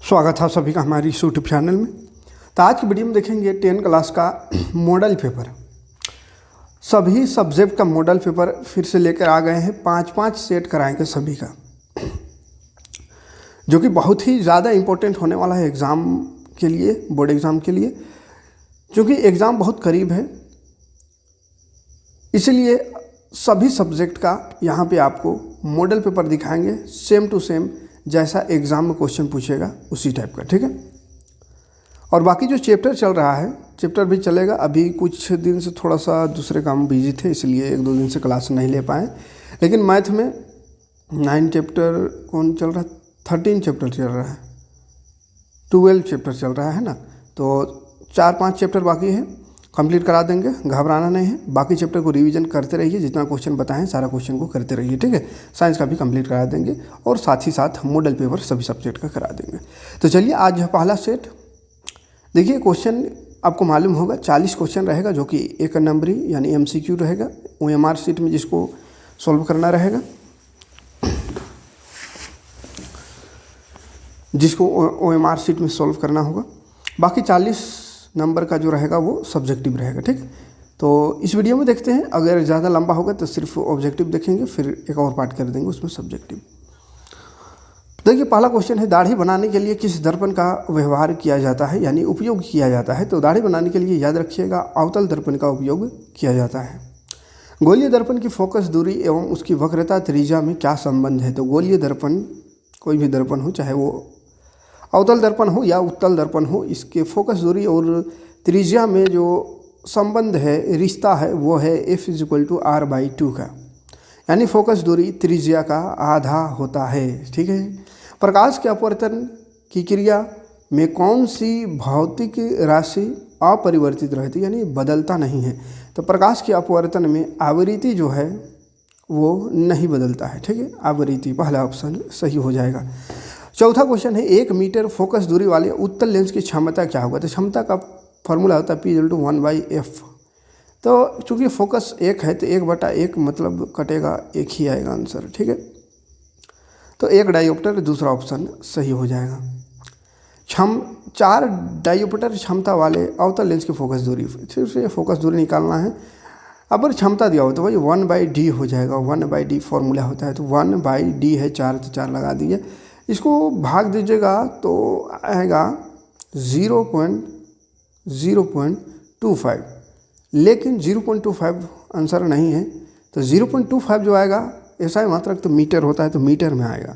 स्वागत है सभी का हमारी इस यूट्यूब चैनल में। तो आज की वीडियो में देखेंगे 10 क्लास का मॉडल पेपर। सभी सब्जेक्ट का मॉडल पेपर फिर से लेकर आ गए हैं। 5-5 सेट कराएंगे सभी का, जो कि बहुत ही ज़्यादा इम्पोर्टेंट होने वाला है एग्ज़ाम के लिए, बोर्ड एग्ज़ाम के लिए, क्योंकि एग्ज़ाम बहुत करीब है। इसलिए सभी सब्जेक्ट का यहाँ पे आपको मॉडल पेपर दिखाएंगे, सेम टू सेम जैसा एग्ज़ाम में क्वेश्चन पूछेगा उसी टाइप का, ठीक है। और बाकी जो चैप्टर चल रहा है, चैप्टर भी चलेगा। अभी कुछ दिन से थोड़ा सा दूसरे काम बिजी थे, इसलिए 1-2 दिन से क्लास नहीं ले पाए। लेकिन मैथ में 9 चैप्टर कौन चल रहा है, 13 चैप्टर चल रहा है, 12 चैप्टर चल रहा है ना। तो 4-5 चैप्टर बाकी है, कंप्लीट करा देंगे, घबराना नहीं है। बाकी चैप्टर को रिवीजन करते रहिए, जितना क्वेश्चन बताएं सारा क्वेश्चन को करते रहिए, ठीक है। साइंस का भी कंप्लीट करा देंगे और साथ ही साथ मॉडल पेपर सभी सब्जेक्ट का करा देंगे। तो चलिए आज है पहला सेट। देखिए क्वेश्चन आपको मालूम होगा 40 क्वेश्चन रहेगा, जो कि 1 नंबरी यानी MCQ रहेगा। OMR शीट में जिसको सॉल्व करना रहेगा, जिसको OMR शीट में सॉल्व करना होगा। बाकी 40 नंबर का जो रहेगा वो सब्जेक्टिव रहेगा, ठीक। तो इस वीडियो में देखते हैं, अगर ज़्यादा लंबा होगा तो सिर्फ ऑब्जेक्टिव देखेंगे, फिर एक और पार्ट कर देंगे उसमें सब्जेक्टिव। देखिए पहला क्वेश्चन है, दाढ़ी बनाने के लिए किस दर्पण का व्यवहार किया जाता है, यानी उपयोग किया जाता है। तो दाढ़ी बनाने के लिए याद रखिएगा अवतल दर्पण का उपयोग किया जाता है। गोलीय दर्पण की फोकस दूरी एवं उसकी वक्रता त्रिज्या में क्या संबंध है। तो गोलीय दर्पण, कोई भी दर्पण हो, चाहे वो अवतल दर्पण हो या उत्तल दर्पण हो, इसके फोकस दूरी और त्रिज्या में जो संबंध है, रिश्ता है, वो है F = R/2 का, यानी फोकस दूरी त्रिज्या का आधा होता है, ठीक है। प्रकाश के अपवर्तन की क्रिया में कौन सी भौतिक राशि अपरिवर्तित रहती है, यानी बदलता नहीं है। तो प्रकाश के अपवर्तन में आवृत्ति जो है वो नहीं बदलता है, ठीक है। आवृत्ति पहला ऑप्शन सही हो जाएगा। चौथा क्वेश्चन है, 1 मीटर फोकस दूरी वाले उत्तल लेंस की क्षमता क्या होगा। तो क्षमता का फॉर्मूला होता है P = 1/f। तो चूँकि फोकस 1 है तो 1/1 मतलब कटेगा, 1 ही आएगा आंसर, ठीक है। तो 1 डायोप्टर, दूसरा ऑप्शन सही हो जाएगा। 4 डायोप्टर क्षमता वाले अवतल लेंस की फोकस दूरी, फिर से फोकस दूरी निकालना है। अगर क्षमता दिया हो तो भाई 1/d हो जाएगा, 1/d फॉर्मूला होता है। तो 1/d है 4, तो 4 लगा दिए, इसको भाग दीजिएगा तो आएगा 0.25, लेकिन 0.25 आंसर नहीं है। तो 0.25 जो आएगा ऐसा मात्रक तो मीटर होता है, तो मीटर में आएगा।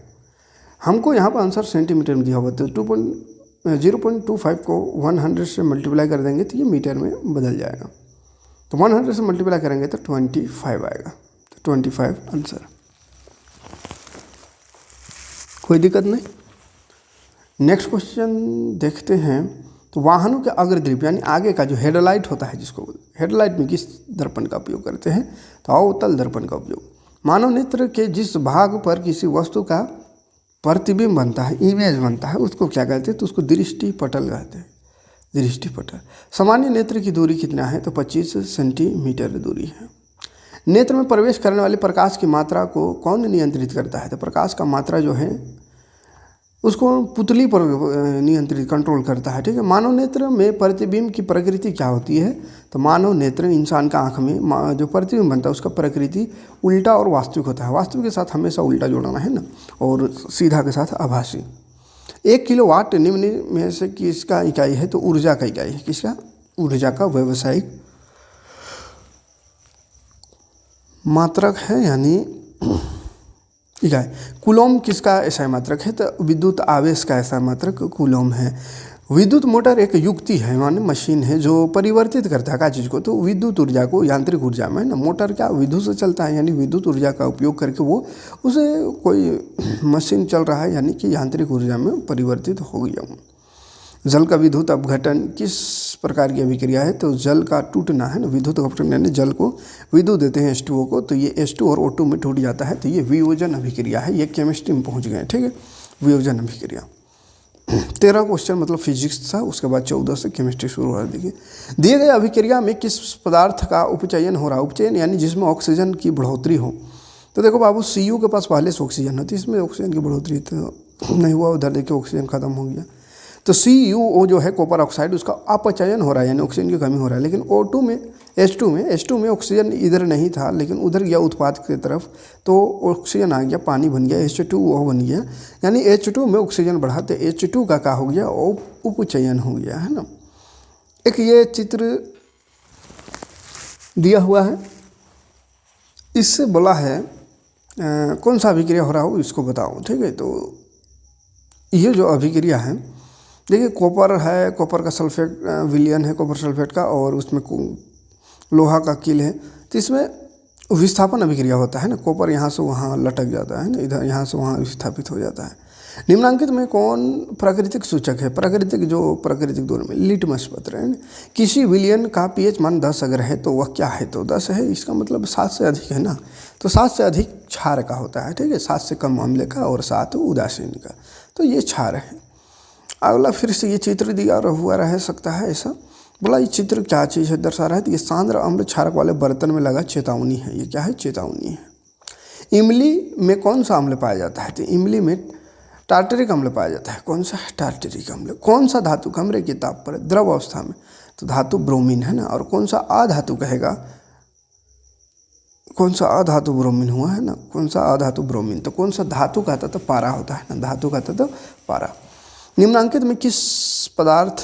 हमको यहाँ पर आंसर सेंटीमीटर में दिया हुआ, तो 0.25 को 100 से मल्टीप्लाई कर देंगे तो ये मीटर में बदल जाएगा। तो 100 से मल्टीप्लाई करेंगे तो 25 आएगा, तो 25 आंसर, कोई दिक्कत नहीं। नेक्स्ट क्वेश्चन देखते हैं। तो वाहनों के अग्रदीप यानी आगे का जो हेडलाइट होता है, जिसको हेडलाइट में किस दर्पण का उपयोग करते हैं। तो अवतल दर्पण का उपयोग। मानव नेत्र के जिस भाग पर किसी वस्तु का प्रतिबिंब बनता है, इमेज बनता है, उसको क्या कहते हैं। तो उसको दृष्टिपटल कहते हैं, दृष्टिपटल। सामान्य नेत्र की दूरी कितना है। तो 25 सेंटीमीटर दूरी है। नेत्र में प्रवेश करने वाले प्रकाश की मात्रा को कौन नियंत्रित करता है। तो प्रकाश का मात्रा जो है उसको पुतली पर नियंत्रित, कंट्रोल करता है, ठीक है। मानव नेत्र में प्रतिबिंब की प्रकृति क्या होती है। तो मानव नेत्र, इंसान का आँख में जो प्रतिबिंब बनता है उसका प्रकृति उल्टा और वास्तविक होता है। वास्तविक के साथ हमेशा उल्टा जोड़ना है ना, और सीधा के साथ आभासी। 1 किलोवाट निम्न में से किसका इकाई है। तो ऊर्जा का इकाई है, किसका, ऊर्जा का व्यावसायिक मात्रक है, यानी इकाई। कूलॉम किसका ऐसा मात्रक है। तो विद्युत आवेश का ऐसा मात्रक कूलॉम है। विद्युत मोटर एक युक्ति है, माने मशीन है, जो परिवर्तित करता है क्या चीज़ को। तो विद्युत ऊर्जा को यांत्रिक ऊर्जा में, ना मोटर क्या विद्युत से चलता है, यानी विद्युत ऊर्जा का उपयोग करके वो उसे कोई मशीन चल रहा है, यानी कि यांत्रिक ऊर्जा में परिवर्तित हो गया। जल का विद्युत अपघटन किस प्रकार की अभिक्रिया है। तो जल का टूटना है ना, विद्युत अपघटन, यानी जल को विद्युत देते हैं H2O को, तो ये H2 और O2 में टूट जाता है, तो ये वियोजन अभिक्रिया है। ये केमिस्ट्री में पहुंच गए, ठीक है, वियोजन अभिक्रिया। 13 क्वेश्चन मतलब फिजिक्स था, उसके बाद 14 से केमिस्ट्री शुरू हो रही है। दिए गए अभिक्रिया में किस पदार्थ का उपचयन हो रहा है। उपचयन यानी जिसमें ऑक्सीजन की बढ़ोतरी हो। तो देखो बाबू, Cu के पास पहले से ऑक्सीजन होती है, इसमें ऑक्सीजन की बढ़ोतरी तो नहीं हुआ, उधर देखिए ऑक्सीजन खत्म हो गया। तो CuO जो है कॉपर ऑक्साइड, उसका अपचयन हो रहा है यानी ऑक्सीजन की कमी हो रहा है। लेकिन O2 में H2 में ऑक्सीजन इधर नहीं था लेकिन उधर गया उत्पाद की तरफ, तो ऑक्सीजन आ गया, पानी बन गया, H2O बन गया, यानी H2 में ऑक्सीजन बढ़ा तो H2 का क्या हो गया, उपचयन हो गया, है ना। एक ये चित्र दिया हुआ है, इससे बोला है कौन सा अभिक्रिया हो रहा हो इसको बताओ, ठीक है। तो ये जो अभिक्रिया है, देखिए कॉपर है, कॉपर का सल्फेट विलयन है कॉपर सल्फेट का, और उसमें लोहा का कील है, तो इसमें विस्थापन अभिक्रिया होता है ना, कॉपर यहाँ से वहाँ लटक जाता है ना, इधर यहाँ से वहाँ विस्थापित हो जाता है। निम्नांकित में कौन प्राकृतिक सूचक है, प्राकृतिक दौर में लिटमस पत्र है ना। किसी विलयन का pH मान 10 अगर है तो वह क्या है, तो 10 है, इसका मतलब 7 से अधिक है ना, तो 7 से अधिक क्षार का होता है, ठीक है, 7 से कम अम्ल का और 7 उदासीन का, तो ये क्षार है। अगला फिर से ये चित्र दिया हुआ रह सकता है ऐसा, बोला ये चित्र क्या चीज़ है दर्शा रहा है, तो ये सांद्र अम्ल क्षारक वाले बर्तन में लगा चेतावनी है, ये क्या है, चेतावनी है। इमली में कौन सा अम्ल पाया जाता है, तो इमली में टार्टरिक अम्ल पाया जाता है। कौन सा, टार्टरिक अम्ल। कौन सा धातु कमरे की ताप पर द्रव अवस्था में, तो धातु ब्रोमीन है ना। और कौन सा अधातु कहेगा, कौन सा अधातु ब्रोमीन हुआ है ना, कौन सा अधातु ब्रोमीन, तो कौन सा धातु का तत्व पारा होता है ना, धातु का तत्व पारा। निम्नांकित में किस पदार्थ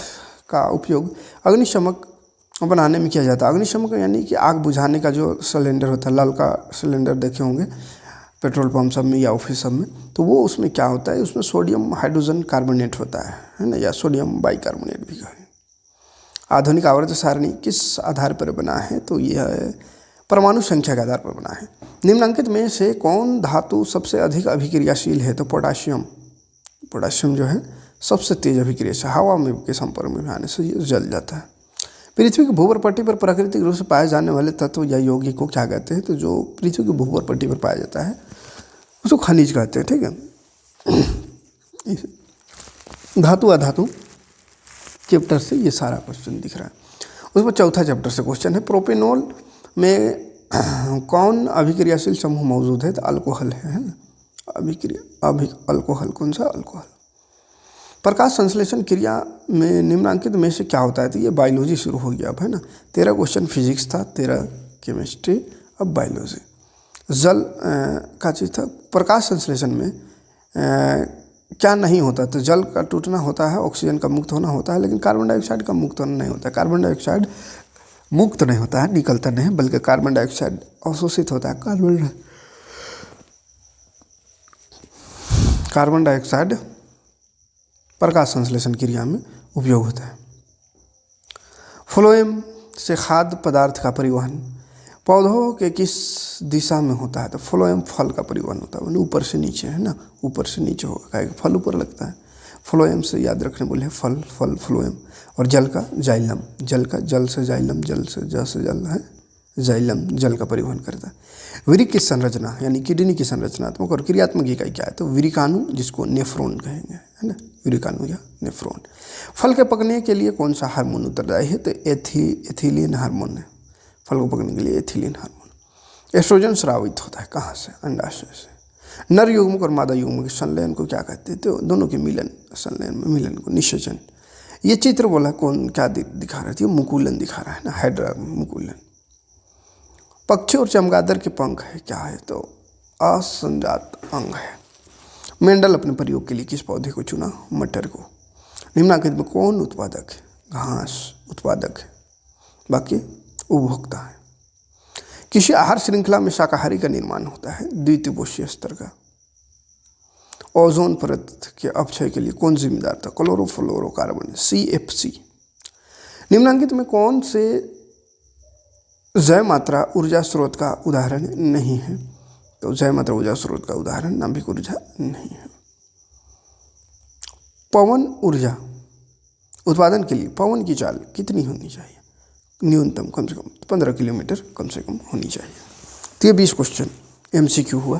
का उपयोग अग्निशमक बनाने में किया जाता है। अग्निशमक यानी कि आग बुझाने का जो सिलेंडर होता है, लाल का सिलेंडर देखे होंगे पेट्रोल पंप सब में या ऑफिस सब में, तो वो उसमें क्या होता है, उसमें सोडियम हाइड्रोजन कार्बोनेट होता है ना, या सोडियम बाइकार्बोनेट भी है। आधुनिक आवर्त सारणी किस आधार पर बना है, तो यह परमाणु संख्या के आधार पर बना है। निम्नांकित में से कौन धातु सबसे अधिक अभिक्रियाशील है, तो पोटाशियम। पोटाशियम जो है सबसे तेज अभिक्रिया से हवा में के संपर्क में आने से ये जल जाता है। पृथ्वी की भूवर पट्टी पर प्राकृतिक रूप से पाए जाने वाले तत्व या यौगिक को क्या कहते हैं, तो जो पृथ्वी की भूवर पट्टी पर पाया जाता है उसको खनिज कहते हैं, ठीक है। धातु अधातु चैप्टर से ये सारा क्वेश्चन दिख रहा है। उसमें चौथा चैप्टर से क्वेश्चन है, प्रोपेनॉल में कौन अभिक्रियाशील समूह मौजूद है, तो अल्कोहल है ना, अल्कोहल। कौन सा, अल्कोहल। प्रकाश संश्लेषण क्रिया में निम्नांकित में से क्या होता है, तो ये बायोलॉजी शुरू हो गया अब, है ना। 13 क्वेश्चन फिजिक्स था, 13 केमिस्ट्री, अब बायोलॉजी। जल का चीज़ था, प्रकाश संश्लेषण में क्या नहीं होता, तो जल का टूटना होता है, ऑक्सीजन का मुक्त होना होता है, लेकिन कार्बन डाइऑक्साइड का मुक्त होना नहीं होता है। कार्बन डाइऑक्साइड मुक्त नहीं होता है, निकलता नहीं है, बल्कि कार्बन डाइऑक्साइड अवशोषित होता है। कार्बन डाइऑक्साइड प्रकाश संश्लेषण क्रिया में उपयोग होता है। फ्लोएम से खाद्य पदार्थ का परिवहन पौधों के किस दिशा में होता है, तो फ्लोएम फल का परिवहन होता है, ऊपर से नीचे, है ना, ऊपर से नीचे होगा, क्या फल ऊपर लगता है, फ्लोएम से याद रखने बोले, फल फ्लोएम। और जल का जाइलम, जल से जाइलम, जल से जल है, जाइलम जल का परिवहन करता है। विरिक की संरचना यानी किडनी की संरचनात्मक और क्रियात्मक इकाई क्या है, तो विरिकाणु, जिसको नेफ्रॉन कहेंगे, है ना, विरिकाणु या नेफ्रॉन। फल के पकने के लिए कौन सा हार्मोन उत्तरदायी है, तो एथिलीन हार्मोन है, फल को पकने के लिए एथिलीन हार्मोन। एस्ट्रोजन स्रावित होता है कहाँ से, अंडाशय से। नर युग्मक और मादा युग्मक के संलयन को क्या कहते हैं, तो दोनों के मिलन, संलयन में मिलन को निषेचन। ये चित्र बोला कौन क्या दिखा रहा है, मुकुलन दिखा रहा है ना, हाइड्रा मुकुलन। पक्षी और चमगादड़ के पंख है, क्या है, तो असंजात अंग है। मेंडल अपने प्रयोग के लिए किस पौधे को चुना, मटर को। निम्नांकित में कौन उत्पादक है, घास उत्पादक है, बाकी उपभोक्ता है। किसी आहार श्रृंखला में शाकाहारी का निर्माण होता है, द्वितीपोषीय स्तर का। ओजोन परत के अपक्षय के लिए कौन जिम्मेदार था, क्लोरोफ्लोरोकार्बन, CFC। निम्नांकित में कौन से जय मात्रा ऊर्जा स्रोत का उदाहरण नहीं है, तो जय मात्रा ऊर्जा स्रोत का उदाहरण नाभिक ऊर्जा नहीं है। पवन ऊर्जा उत्पादन के लिए पवन की चाल कितनी होनी चाहिए, न्यूनतम कम से कम 15 किलोमीटर कम से कम होनी चाहिए। तो ये 20 क्वेश्चन MCQ हुआ।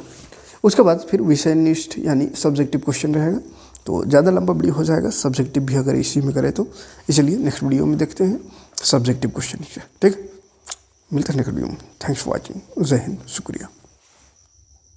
उसके बाद फिर विषयनिष्ठ यानी सब्जेक्टिव क्वेश्चन रहेगा, तो ज़्यादा लंबा वीडियो हो जाएगा। सब्जेक्टिव भी अगर इसी में करें तो, इसलिए नेक्स्ट वीडियो में देखते हैं सब्जेक्टिव क्वेश्चन, ठीक। मिलते हैं नेक्स्ट वीडियो में। Thanks for watching. जय हिंद, शुक्रिया।